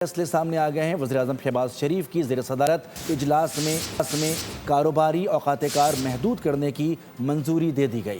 فیصلے سامنے آ گئے ہیں۔ وزیراعظم شہباز شریف کی زیر صدارت اجلاس میں کاروباری اوقات کار محدود کرنے کی منظوری دے دی گئی۔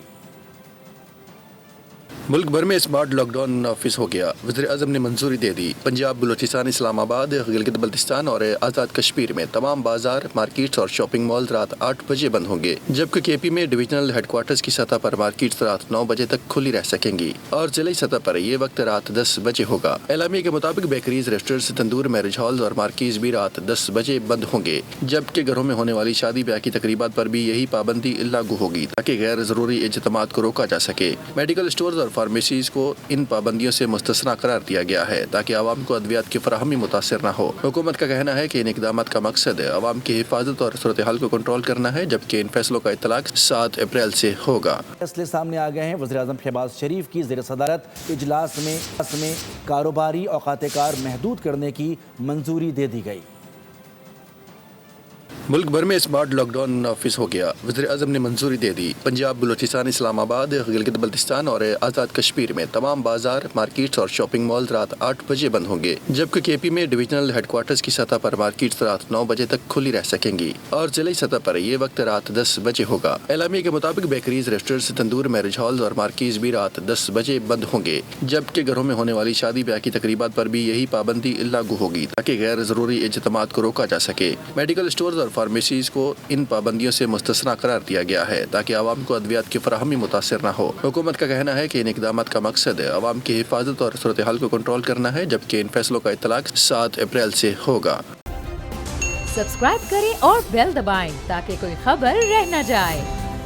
ملک بھر میں اسمارٹ لاک ڈاؤن نافذ ہو گیا۔ وزیراعظم نے منظوری دے دی۔ پنجاب، بلوچستان، اسلام آباد، گلگت بلتستان اور آزاد کشمیر میں تمام بازار، مارکیٹس اور شاپنگ مالز رات 8 بجے بند ہوں گے، جبکہ کے پی میں ڈویژنل ہیڈ کوارٹرز کی سطح پر مارکیٹس رات 9 بجے تک کھلی رہ سکیں گی اور ضلعی سطح پر یہ وقت رات 10 بجے ہوگا۔ اعلامیے کے مطابق بیکریز، ریسٹورنٹس، تندور، میرج ہالز اور مارکیز بھی رات 10 بجے بند ہوں گے، جبکہ گھروں میں ہونے والی شادی بیاہ کی تقریبات پر بھی یہی پابندی لاگو ہوگی تاکہ غیر ضروری اجتماعات کو روکا جا سکے۔ میڈیکل اسٹورز اور فارمیسیز کو ان پابندیوں سے مستثنیٰ قرار دیا گیا ہے تاکہ عوام کو ادویات کی فراہمی متاثر نہ ہو۔ حکومت کا کہنا ہے کہ ان اقدامات کا مقصد عوام کی حفاظت اور صورتحال کو کنٹرول کرنا ہے، جبکہ ان فیصلوں کا اطلاق 7 اپریل سے ہوگا۔ فیصلے سامنے آ گئے ہیں۔ وزیراعظم شہباز شریف کی زیر صدارت اجلاس میں کاروباری اوقات کار محدود کرنے کی منظوری دے دی گئی۔ ملک بھر میں اسمارٹ لاک ڈاؤن نافذ ہو گیا۔ وزیراعظم نے منظوری دے دی۔ پنجاب، بلوچستان، اسلام آباد، گلگت بلتستان اور آزاد کشمیر میں تمام بازار، مارکیٹس اور شاپنگ مالز رات 8 بجے بند ہوں گے، جبکہ کے پی میں ڈویژنل ہیڈ کوارٹرز کی سطح پر مارکیٹس رات 9 بجے تک کھلی رہ سکیں گی اور ضلعی سطح پر یہ وقت رات 10 بجے ہوگا۔ اعلامیے کے مطابق بیکریز، ریسٹورنٹس، تندور، میرج ہالز اور مارکیز بھی رات 10 بجے بند ہوں گے، جبکہ گھروں میں ہونے والی شادی بیاہ کی تقریبات پر بھی یہی پابندی لاگو ہوگی تاکہ غیر ضروری اجتماعات کو روکا جا سکے۔ میڈیکل اسٹورز اور فارمیسیز کو ان پابندیوں سے مستثنیٰ قرار دیا گیا ہے تاکہ عوام کو ادویات کی فراہمی متاثر نہ ہو۔ حکومت کا کہنا ہے کہ ان اقدامات کا مقصد عوام کی حفاظت اور صورتحال کو کنٹرول کرنا ہے، جبکہ ان فیصلوں کا اطلاق 7 اپریل سے ہوگا۔ سبسکرائب کریں اور بیل دبائیں تاکہ کوئی خبر رہ نہ جائے۔